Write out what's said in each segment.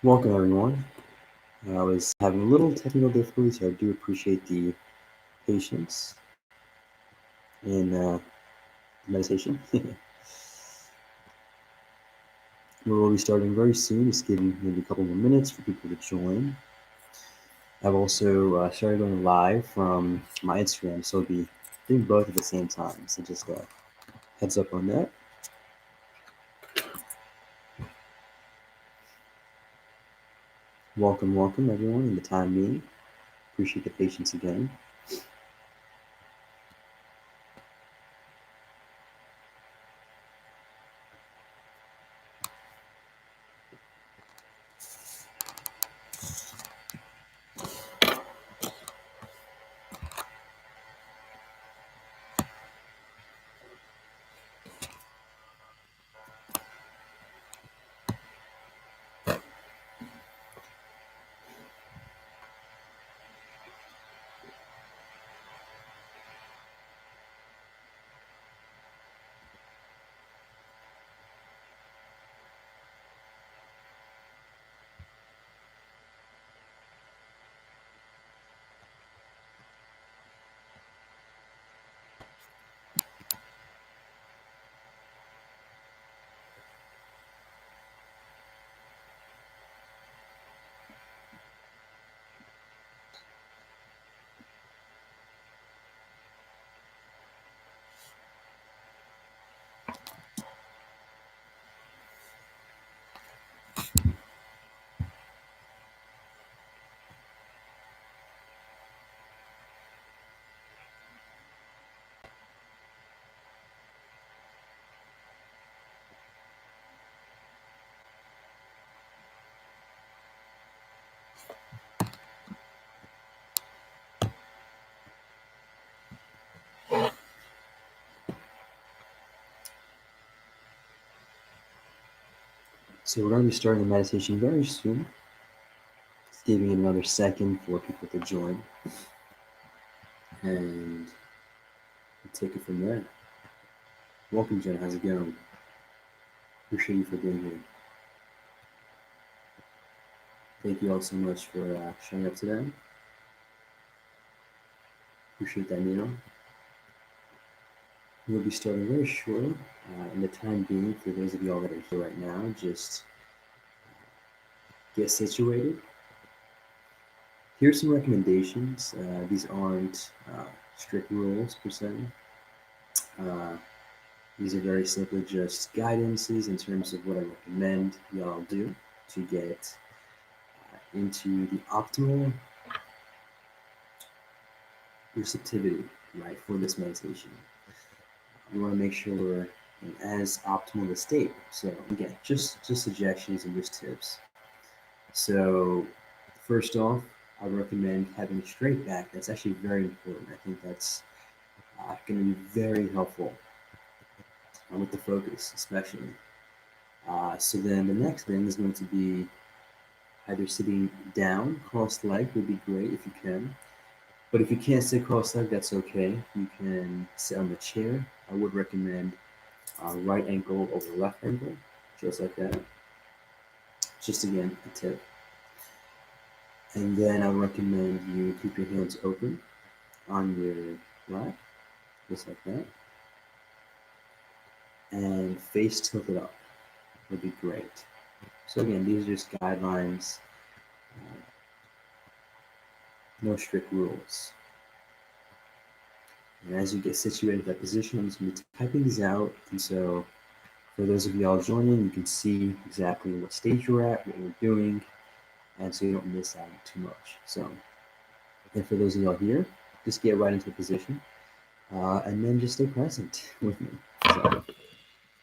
Welcome, everyone. I was having a little technical difficulty, so I do appreciate the patience in the meditation. We'll be starting very soon, just giving maybe a couple more minutes for people to join. I've also started going live from my Instagram, so I'll be doing both at the same time. So just heads up on that. Welcome, everyone, in the time being. Appreciate the patience again. So we're going to be starting the meditation very soon. Just giving it another second for people to join. And we'll take it from there. Welcome, Jen. How's it going? Appreciate you for being here. Thank you all so much for showing up today. Appreciate that, Neil. We'll be starting very shortly. In the time being, for those of y'all that are here right now, just get situated. Here's some recommendations. These aren't strict rules per se. These are very simply just guidances in terms of what I recommend y'all do to get into the optimal receptivity, right, for this meditation. We want to make sure we're in as optimal a state. So again, just suggestions and just tips. So first off, I recommend having a straight back. That's actually very important. I think that's going to be very helpful with the focus, especially. So then the next thing is going to be either sitting down, cross-legged would be great if you can. But if you can't sit cross-legged, that's okay. You can sit on the chair. I would recommend right ankle over left ankle, just like that. Just again, a tip. And then I recommend you keep your hands open on your lap, just like that. And face tilted up would be great. So again, these are just guidelines, no strict rules. And as you get situated in that position, I'm just going to be typing these out. And so for those of y'all joining, you can see exactly what stage you're at, what we're doing, and so you don't miss out too much. So, and for those of y'all here, just get right into the position, and then just stay present with me. So,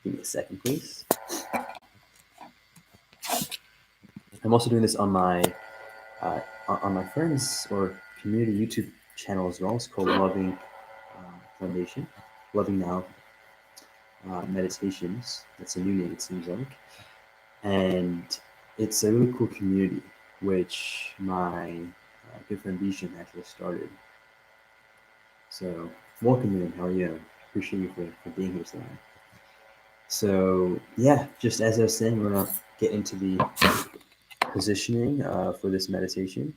give me a second, please. I'm also doing this on my friends or community YouTube channel as well. It's called Loving Foundation, Loving Now Meditations. That's a new name, it seems like. And it's a really cool community, which my good friend Bishan actually started. So, welcome in. How are you? Appreciate you for being here tonight. So, yeah, just as I was saying, we're going to get into the positioning for this meditation.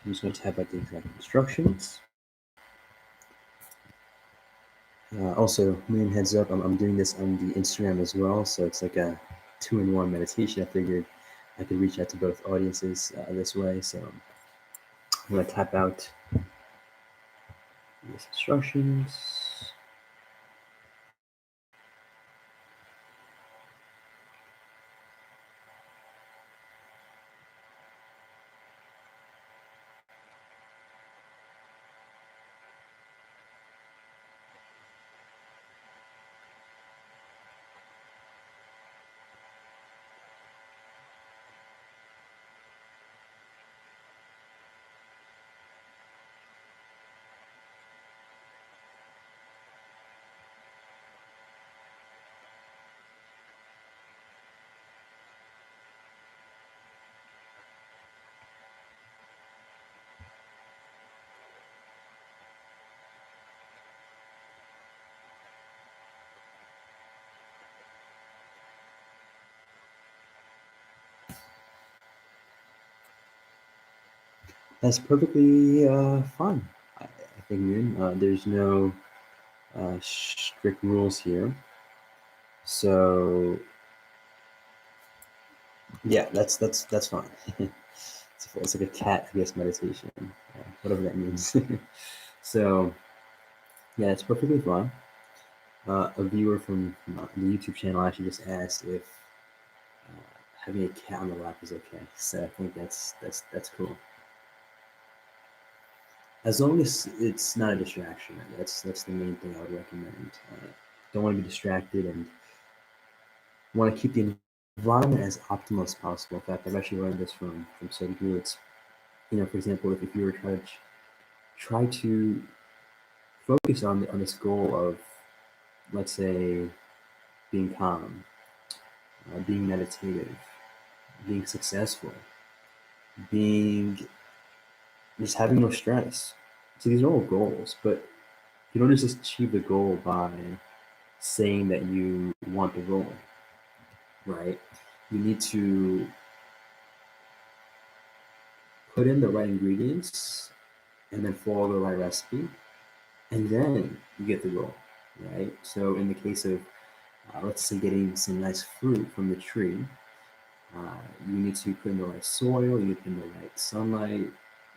I'm just going to tap out the exact instructions. Also, main heads up, I'm doing this on the Instagram as well, so it's like a 2-in-1 meditation. I figured I could reach out to both audiences this way, so I'm going to tap out these instructions. That's perfectly fine. I think, Moon. There's no strict rules here. So yeah, that's fine. It's like a cat, I guess, meditation, whatever that means. So yeah, it's perfectly fine. A viewer from the YouTube channel actually just asked if having a cat on the lap is okay. So I think that's cool. As long as it's not a distraction, that's the main thing I would recommend. Don't want to be distracted and want to keep the environment as optimal as possible. In fact, I've actually learned this from Sadhguru. It's, for example, if you were try to focus on this goal of, let's say, being calm, being meditative, being successful, being just having no stress. So these are all goals, but you don't just achieve the goal by saying that you want the goal, right? You need to put in the right ingredients and then follow the right recipe, and then you get the goal, right? So in the case of, let's say, getting some nice fruit from the tree, you need to put in the right soil, you need to put in the right sunlight,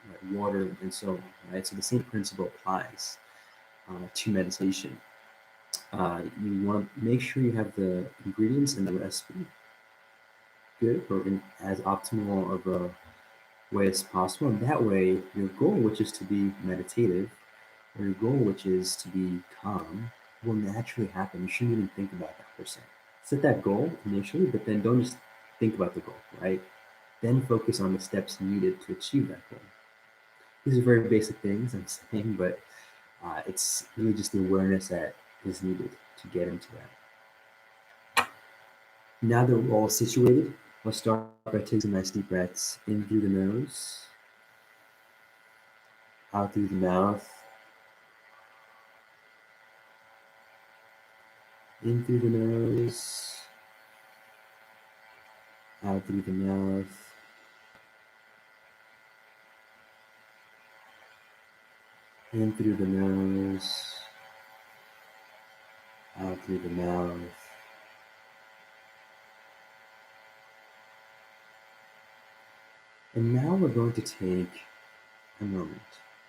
right water, and so on, right? So the same principle applies to meditation. You want to make sure you have the ingredients and the recipe good, or in as optimal of a way as possible. And that way, your goal, which is to be meditative, or your goal, which is to be calm, will naturally happen. You shouldn't even think about that per se. Set that goal initially, but then don't just think about the goal, right? Then focus on the steps needed to achieve that goal. These are very basic things I'm saying, but it's really just the awareness that is needed to get into that. Now that we're all situated, Let's start by taking some nice deep breaths in through the nose, out through the mouth, in through the nose, out through the mouth, in through the nose, out through the mouth. And now we're going to take a moment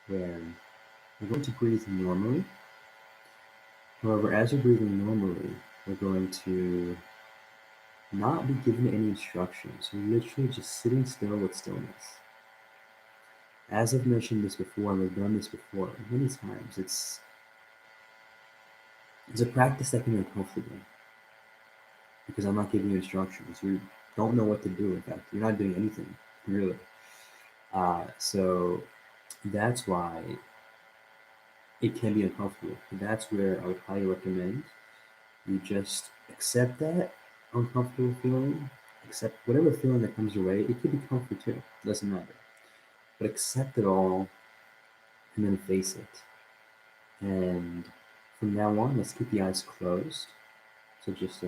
where we're going to breathe normally. However, as we're breathing normally, we're going to not be given any instructions. We're literally just sitting still with stillness. As I've mentioned this before, and we've done this before many times, it's a practice that can be uncomfortable because I'm not giving you instructions. You don't know what to do. In fact, you're not doing anything, really. So that's why it can be uncomfortable. That's where I would highly recommend you just accept that uncomfortable feeling, accept whatever feeling that comes your way. It could be comfort too, doesn't matter. But accept it all and then face it. And from now on, let's keep the eyes closed. So just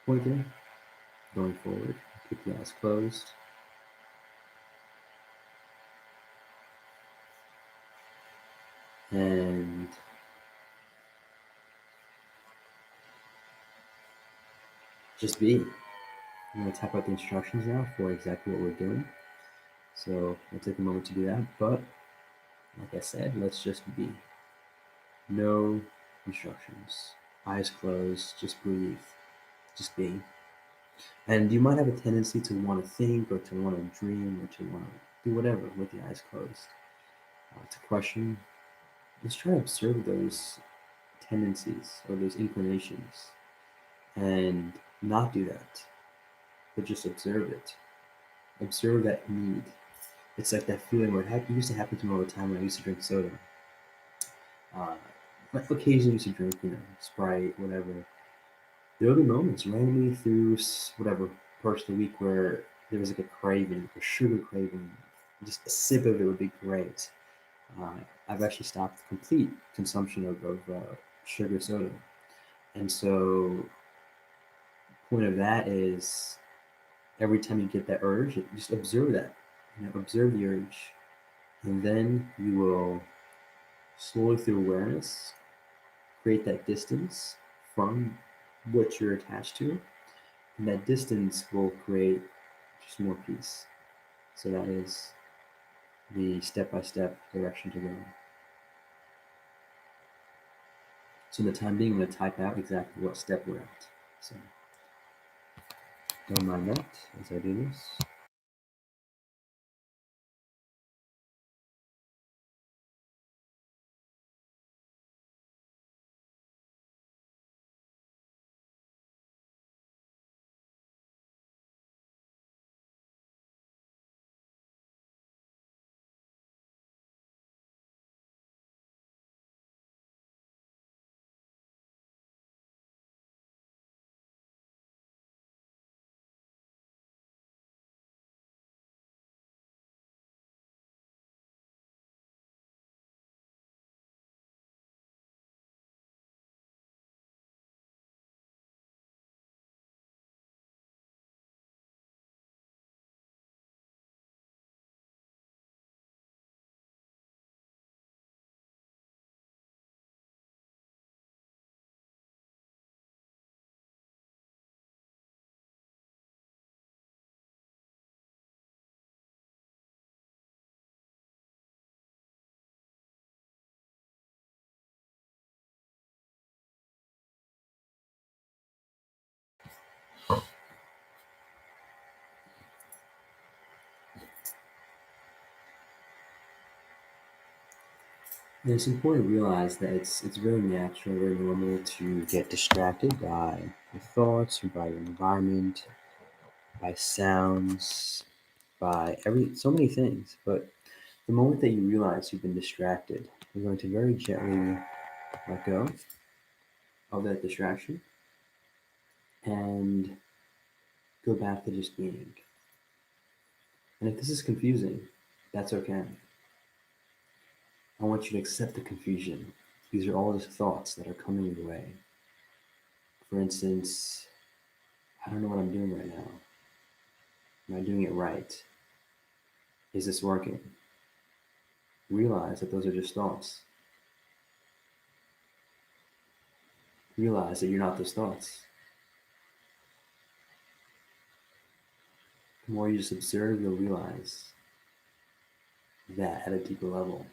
pointing, going forward, keep the eyes closed. And just be. I'm going to type out the instructions now for exactly what we're doing. So we'll take a moment to do that. But like I said, let's just be. No instructions. Eyes closed, just breathe. Just be. And you might have a tendency to want to think or to want to dream or to want to do whatever with the eyes closed. To question, just try to observe those tendencies or those inclinations and not do that, but just observe it. Observe that need. It's like that feeling where it used to happen to me all the time when I used to drink soda. Occasionally used to drink, Sprite, whatever. There will be moments randomly through whatever parts of the week where there was like a craving, a sugar craving. Just a sip of it would be great. I've actually stopped complete consumption of sugar soda. And so the point of that is every time you get that urge, just observe that. Observe the urge. And then you will slowly through awareness create that distance from what you're attached to. And that distance will create just more peace. So that is the step-by-step direction to go. So in the time being, I'm going to type out exactly what step we're at. So don't mind that as I do this. And it's important to realize that it's very natural, very normal to get distracted by your thoughts or by your environment, by sounds, by so many things. But the moment that you realize you've been distracted, you're going to very gently let go of that distraction and Go back to just being. And if this is confusing, that's okay. I want you to accept the confusion. These are all just thoughts that are coming your way. For instance, I don't know what I'm doing right now. Am I doing it right? Is this working? Realize that those are just thoughts. Realize that you're not those thoughts. The more you just observe, you'll realize that at a deeper level.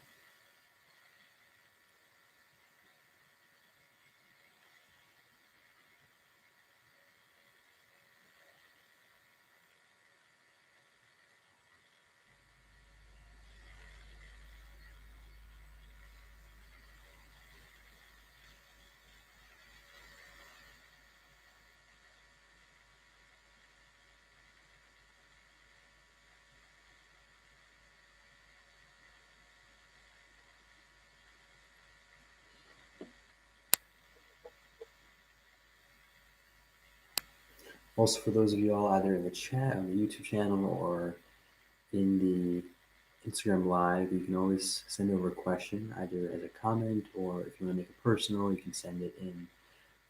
Also, for those of you all either in the chat on the YouTube channel or in the Instagram Live, you can always send over a question either as a comment, or if you want to make it personal, you can send it in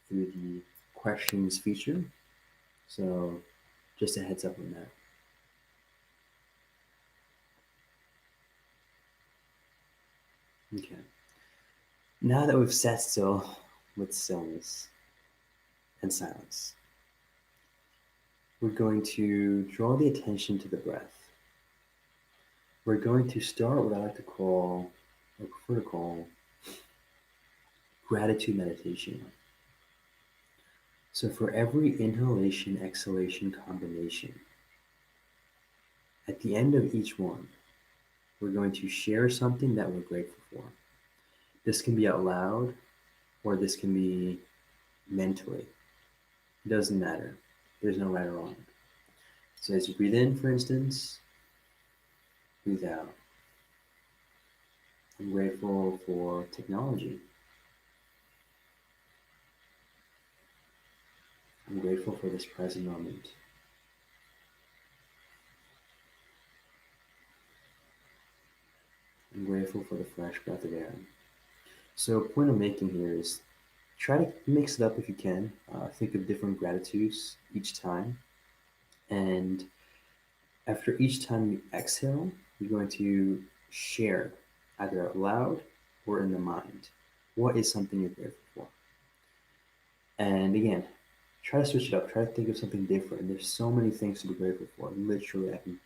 through the questions feature. So just a heads up on that. Okay. Now that we've sat still with stillness and silence, we're going to draw the attention to the breath. We're going to start what I like to call, or prefer to call, gratitude meditation. So for every inhalation, exhalation combination, at the end of each one, we're going to share something that we're grateful for. This can be out loud, or this can be mentally. It doesn't matter. There's no right or wrong. So as you breathe in, for instance, breathe out. I'm grateful for technology. I'm grateful for this present moment. I'm grateful for the fresh breath of air. So point I'm making here is try to mix it up if you can. Think of different gratitudes each time. And after each time you exhale, you're going to share either out loud or in the mind. What is something you're grateful for? And again, try to switch it up. Try to think of something different. There's so many things to be grateful for. Literally, I can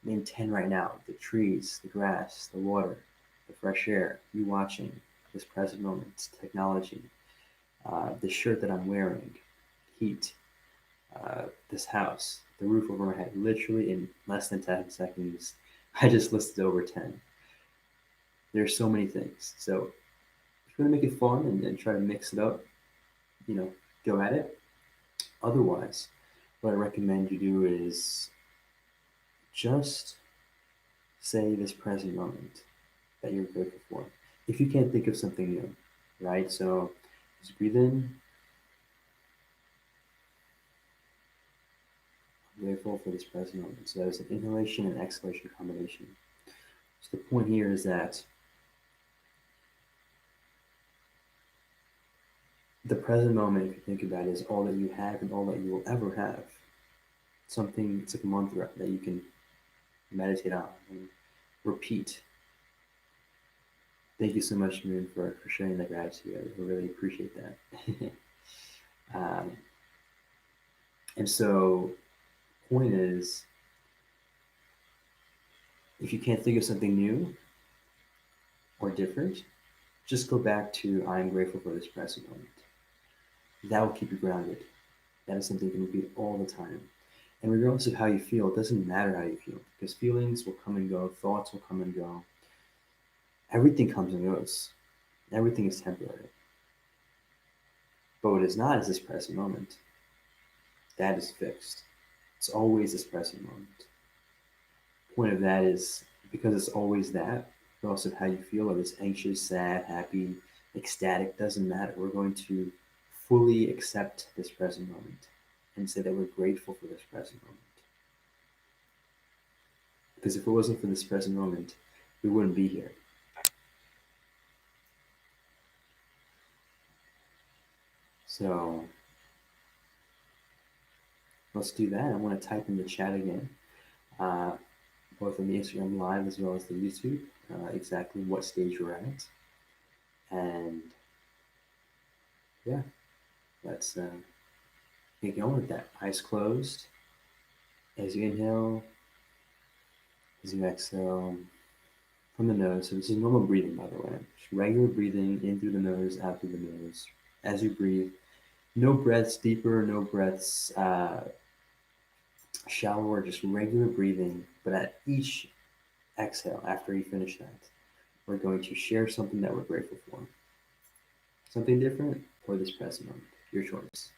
name 10 right now. The trees, the grass, the water, the fresh air, you watching, this present moment, technology, the shirt that I'm wearing, heat, this house, the roof over my head. Literally in less than 10 seconds, I just listed over 10. There's so many things. So if you want to make it fun and try to mix it up, go at it. Otherwise, what I recommend you do is just say this present moment that you're grateful for. If you can't think of something new, right? So just breathe in. I'm grateful for this present moment. So that is an inhalation and exhalation combination. So the point here is that the present moment, if you think about it, is all that you have and all that you will ever have. Something, it's like a mantra that you can meditate on and repeat. Thank you so much, Moon, for sharing that gratitude. I really appreciate that. And so, point is, if you can't think of something new or different, just go back to I'm grateful for this present moment. That will keep you grounded. That is something you can repeat all the time. And regardless of how you feel, it doesn't matter how you feel, because feelings will come and go, thoughts will come and go. Everything comes and goes. Everything is temporary. But what is not is this present moment. That is fixed. It's always this present moment. Point of that is because it's always that, regardless of how you feel, whether it's anxious, sad, happy, ecstatic, doesn't matter. We're going to fully accept this present moment. and say that we're grateful for this present moment. Because if it wasn't for this present moment, we wouldn't be here. So let's do that. I want to type in the chat again, uh, both on the Instagram Live as well as the YouTube, exactly what stage we're at. And yeah, let's get going with that. Eyes closed. As you inhale, as you exhale from the nose. So this is normal breathing, by the way. Just regular breathing in through the nose, out through the nose. As you breathe, no breaths deeper, no breaths shallower, just regular breathing. But at each exhale, after you finish that, we're going to share something that we're grateful for. Something different or this present moment. Your choice.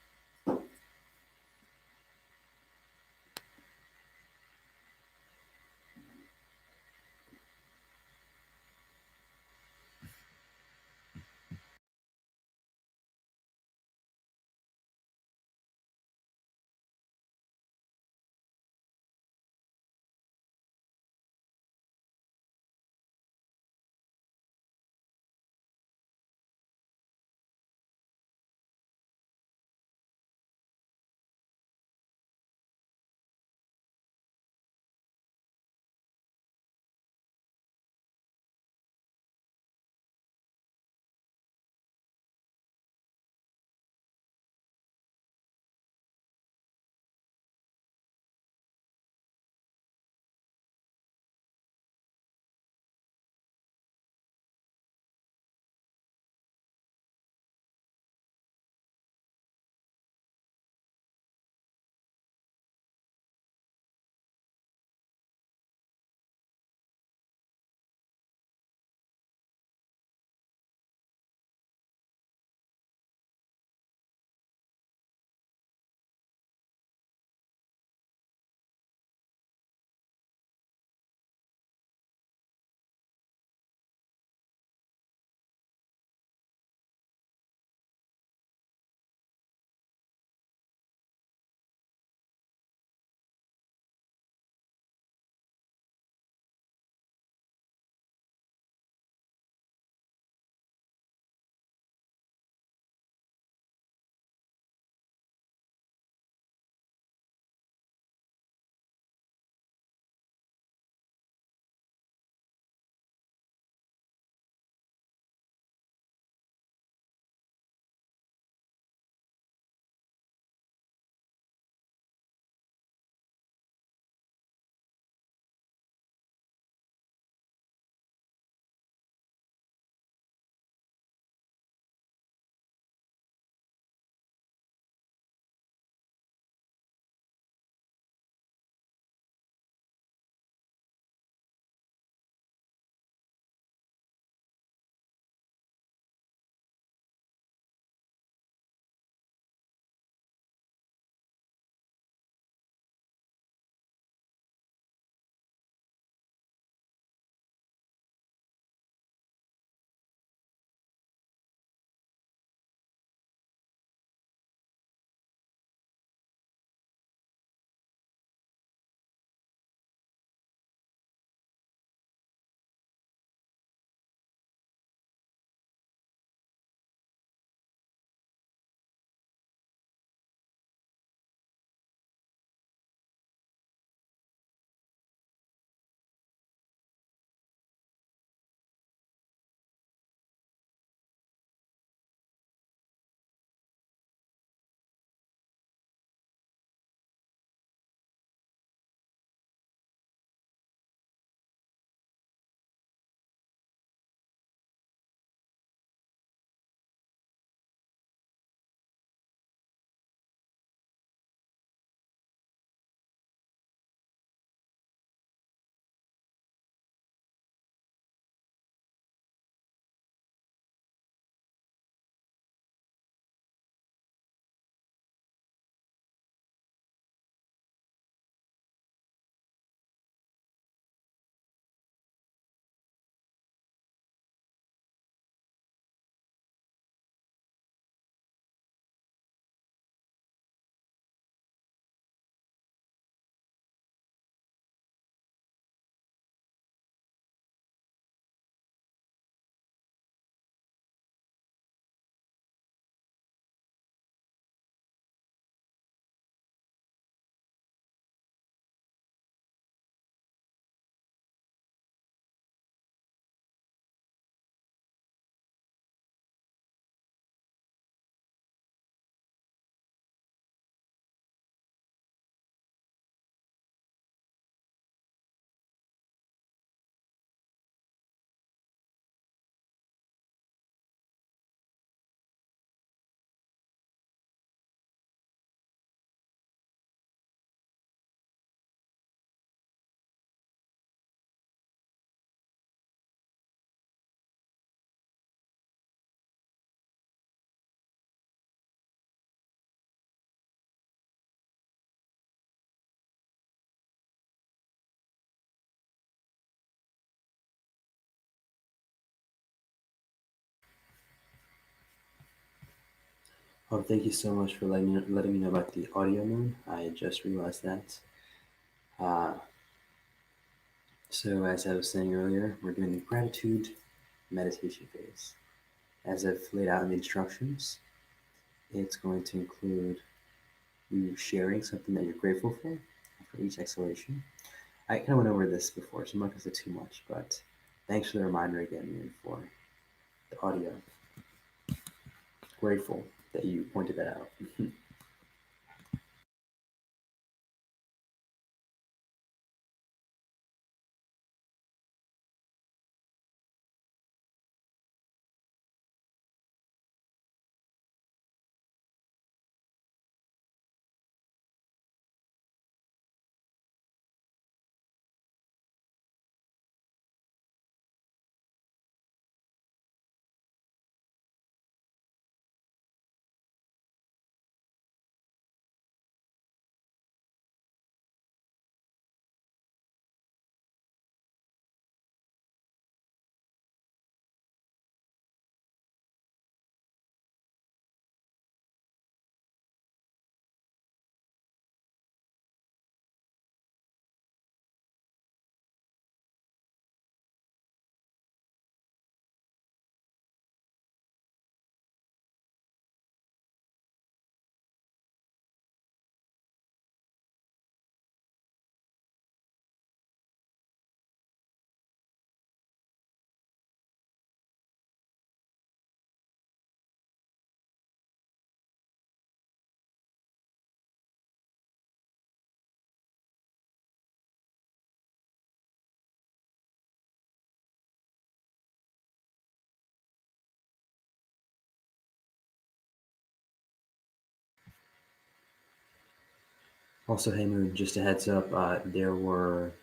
Oh, thank you so much for letting me know about the audio moon. I just realized that. Uh, so, as I was saying earlier, we're doing the gratitude meditation phase. As I've laid out in the instructions, it's going to include you sharing something that you're grateful for after each exhalation. I kind of went over this before, so I'm not going to say too much, but thanks for the reminder again, Ian, for the audio. Grateful that you pointed that out. Also, hey Moon, just a heads up, there were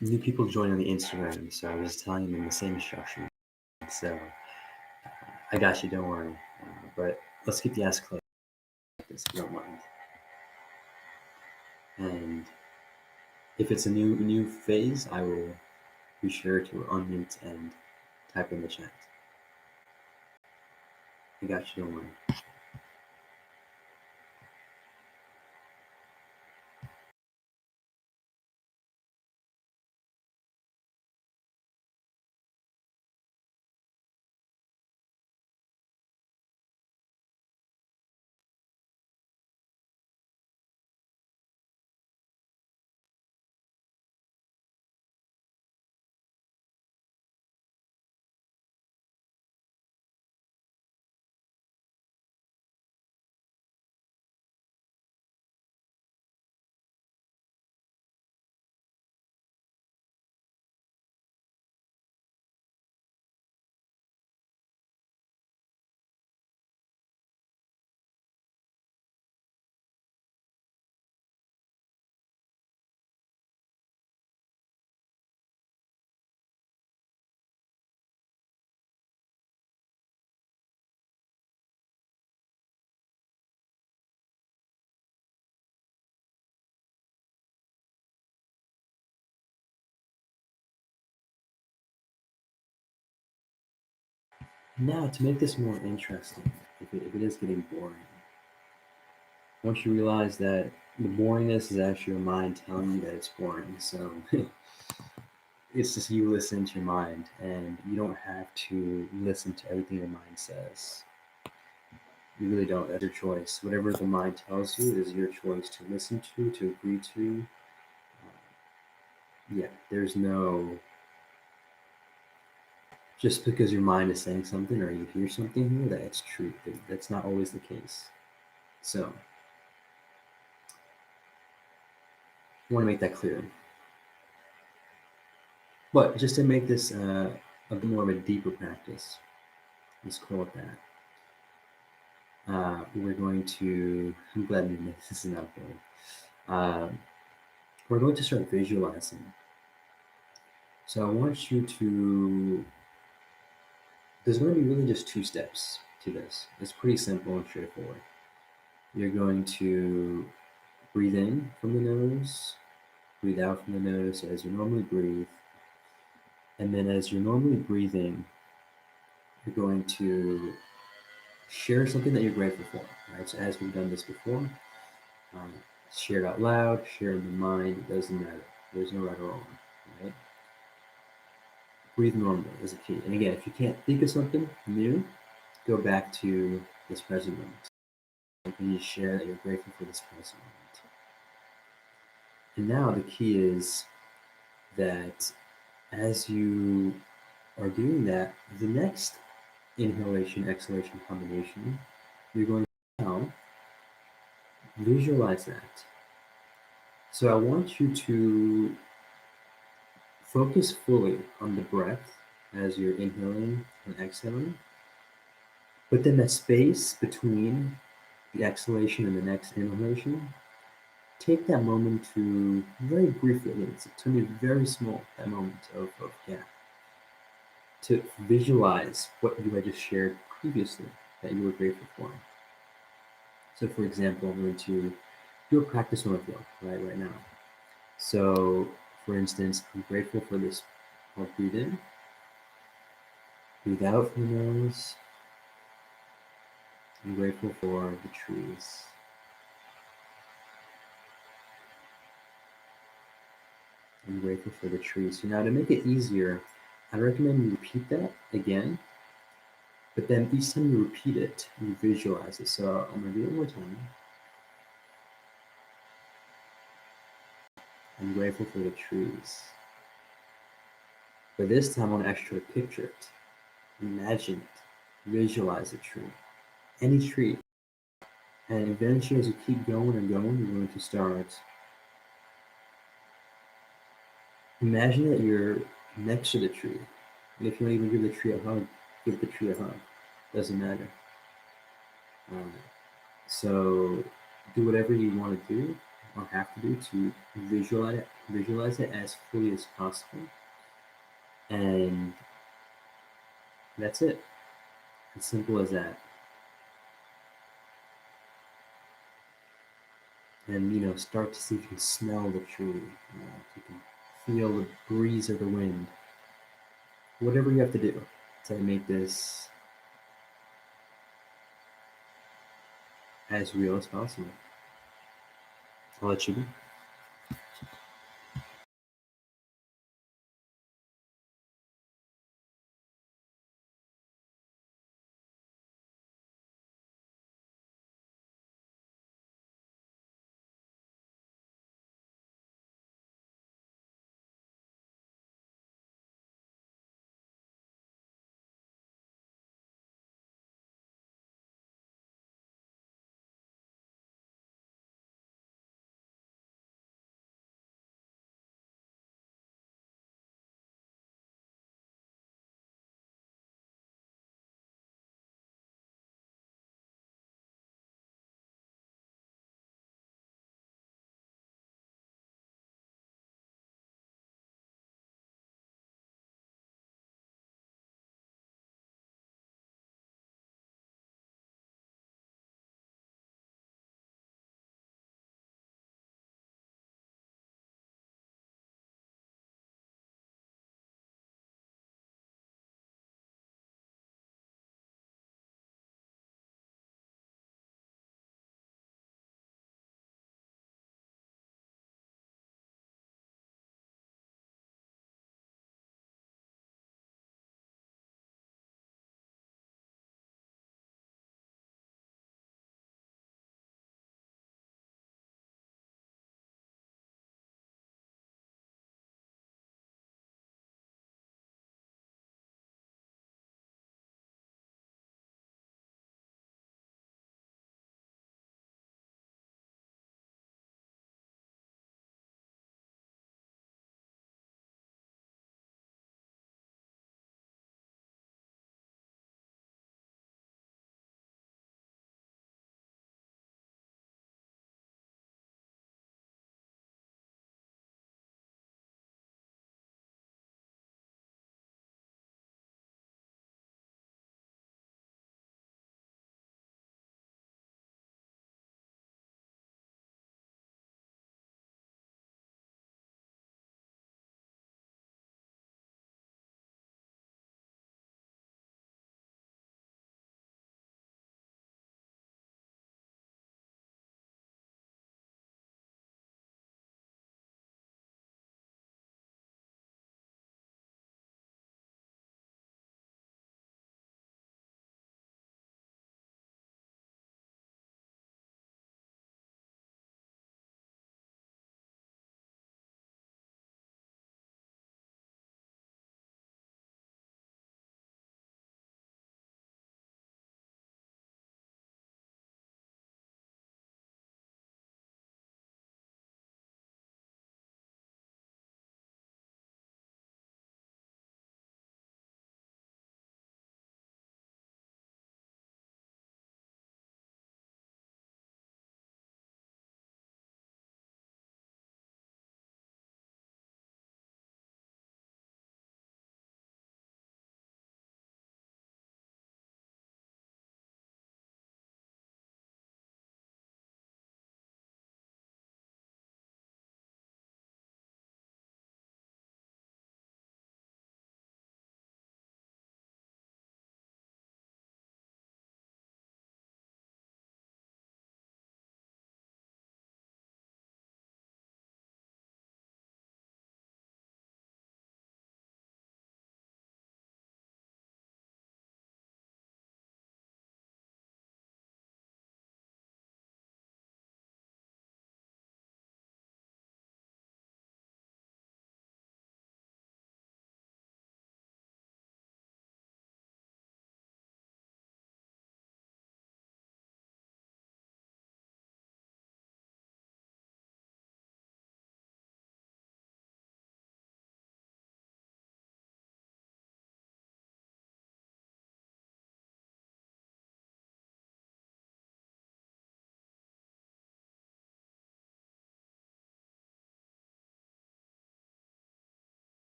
new people joining on the Instagram, so I was telling them the same instruction. So I got you, don't worry. But let's keep the ask like this, if you don't mind. And if it's a new phase, I will be sure to unmute and type in the chat. I got you, don't worry. Now, to make this more interesting, if it is getting boring, once you realize that the boringness is actually your mind telling you that it's boring, so it's just you listen to your mind, and you don't have to listen to everything your mind says. You really don't. That's your choice. Whatever the mind tells you is your choice to listen to agree to. Yeah, there's no just because your mind is saying something or you hear something here that it's true. That's not always the case. So I want to make that clear. But just to make this a bit more of a deeper practice, let's call it that. We're going to. I'm glad this is not boring. We're going to start visualizing. So I want you to. There's going to be really just two steps to this. It's pretty simple and straightforward. You're going to breathe in from the nose, breathe out from the nose as you normally breathe. And then as you're normally breathing, you're going to share something that you're grateful for, right? So as we've done this before, um, share it out loud, share in the mind, it doesn't matter. There's no right or wrong, right? Breathe normally is a key. And again, if you can't think of something new, go back to this present moment. You can just share that you're grateful for this present moment. And now the key is that as you are doing that, the next inhalation exhalation combination, you're going to now visualize that. So I want you to focus fully on the breath as you're inhaling and exhaling, but then that space between the exhalation and the next inhalation, take that moment to very briefly, it's to me very small, that moment of gap, to visualize what you had just shared previously that you were grateful for. So for example, I'm going to do a practice on the floor right now. So for instance, I'm grateful for this. I'll breathe in, breathe out from the nose. I'm grateful for the trees. I'm grateful for the trees. So now to make it easier, I recommend you repeat that again, but then each time you repeat it, you visualize it. So I'm gonna do it one more time. I'm grateful for the trees. But this time I want to actually picture it, imagine it, visualize a tree, any tree. And eventually as you keep going and going, you're going to start. Imagine that you're next to the tree. And if you want to even give the tree a hug, give the tree a hug. Doesn't matter. Um, so do whatever you want to do or have to do to visualize it as fully as possible. And that's it. As simple as that. And start to see if you can smell the tree. If you can feel the breeze of the wind. Whatever you have to do to make this as real as possible. I'll let you go.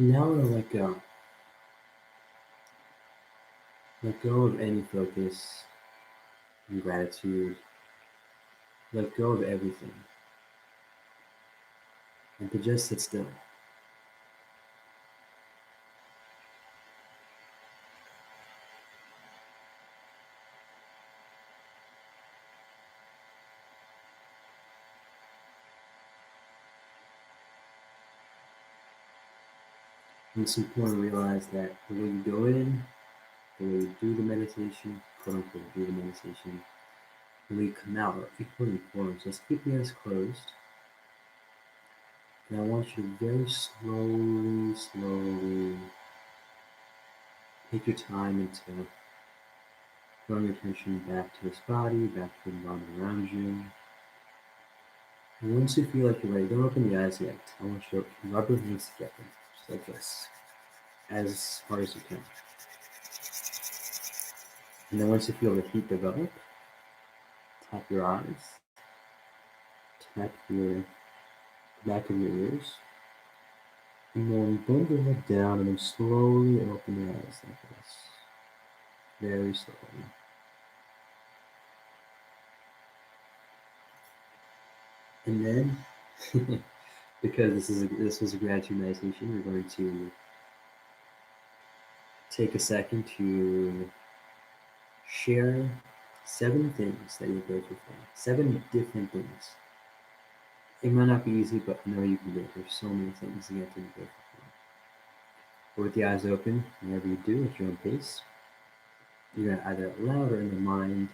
Now I'm gonna let go. Let go of any focus and gratitude. Let go of everything. And to just sit still. And it's important to realize that the way you go in, the way you do the meditation, quote unquote, do the meditation, the way you come out are equally important. Just keep your eyes closed. And I want you to very slowly take your time into drawing your attention back to this body, back to the environment around you. And once you feel like you're ready, don't open the eyes yet. I want you to rub your hands together, just like this, as hard as you can. And then once you feel the heat develop, tap your eyes, tap your back of your ears, and then bend your head down and then slowly open your eyes like this. Very slowly. And then, because this was a gratitude meditation, we're going to take a second to share 7 things that you're grateful for. 7 different things. It might not be easy, but I know you can do it. There's so many things you have to be grateful for. But with the eyes open, whenever you do, at your own pace, you're going to either out loud or in your mind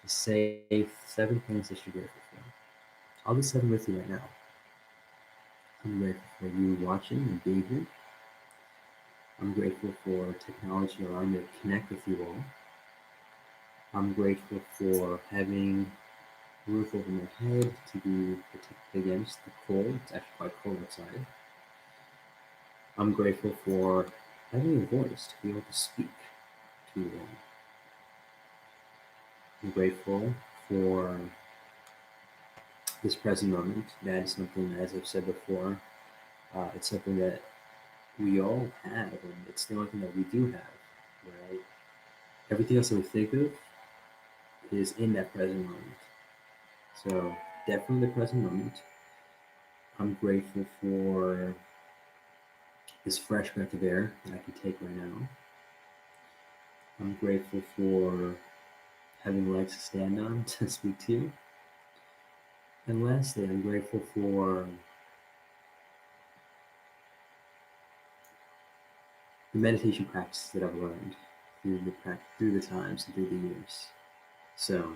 just say 7 things that you're grateful for. I'll do 7 with you right now. I'm grateful for you watching and being here. I'm grateful for technology allowing me to connect with you all. I'm grateful for having a roof over my head to be protected against the cold. It's actually quite cold outside. I'm grateful for having a voice to be able to speak to you all. I'm grateful for this present moment. That is something, as I've said before, it's something that we all have, and it's the only thing that we do have, right? Everything else that we think of is in that present moment. So definitely the present moment. I'm grateful for this fresh breath of air that I can take right now. I'm grateful for having legs to stand on to speak to you. And lastly, I'm grateful for the meditation practices that I've learned through the times and through the years. So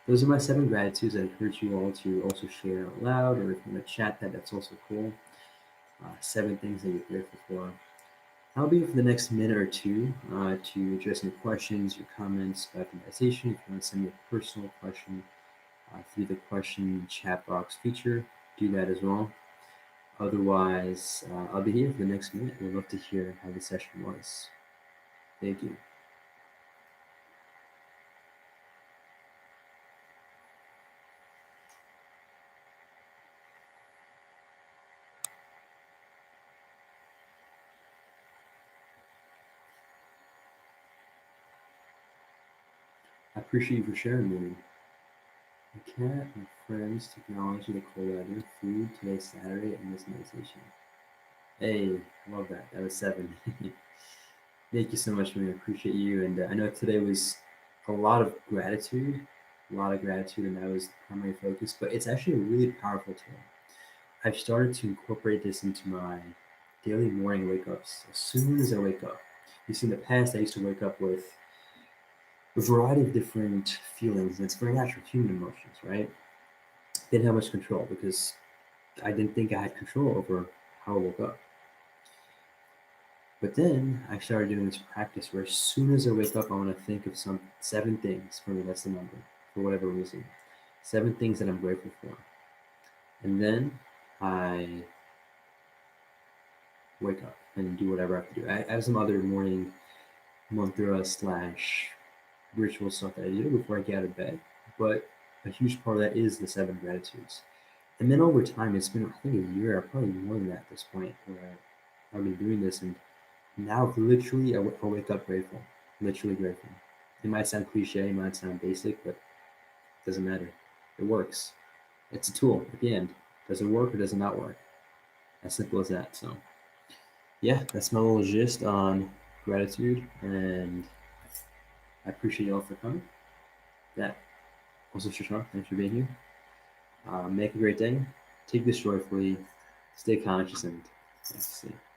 those are my 7 gratitudes. I encourage you all to also share out loud, or if you want to chat that, that's also cool. 7 things that you're grateful for. I'll be here for the next minute or two to address any questions or comments about the meditation. If you want to send me a personal question through the question chat box feature, do that as well. Otherwise, I'll be here for the next minute. We'd love to hear how the session was. Thank you. I appreciate you for sharing, Mary. My cat, my friends, technology, the cold weather, food, today's Saturday, and this meditation. Hey, I love that. That was 7. Thank you so much, Mary. I appreciate you. And I know today was a lot of gratitude, and that was the primary focus, but it's actually a really powerful tool. I've started to incorporate this into my daily morning wake ups as soon as I wake up. You see, in the past, I used to wake up with a variety of different feelings, and it's very natural, human emotions, right? Didn't have much control because I didn't think I had control over how I woke up. But then I started doing this practice where as soon as I wake up, I want to think of some 7 things. For me, that's the number, for whatever reason. 7 things that I'm grateful for. And then I wake up and do whatever I have to do. I have some other morning mantra slash ritual stuff that I do before I get out of bed. But a huge part of that is the 7 gratitudes. And then over time, it's been, I think, a year, probably more than that at this point, where I've been doing this, and now literally I wake up grateful, literally grateful. It might sound cliche, it might sound basic, but it doesn't matter. It works. It's a tool at the end. Does it work or does it not work? As simple as that. So, yeah, that's my little gist on gratitude, and I appreciate you all for coming. Yeah, also Shashank, thanks for being here. Make a great day. Take this joyfully. Stay conscious, and thanks to see you.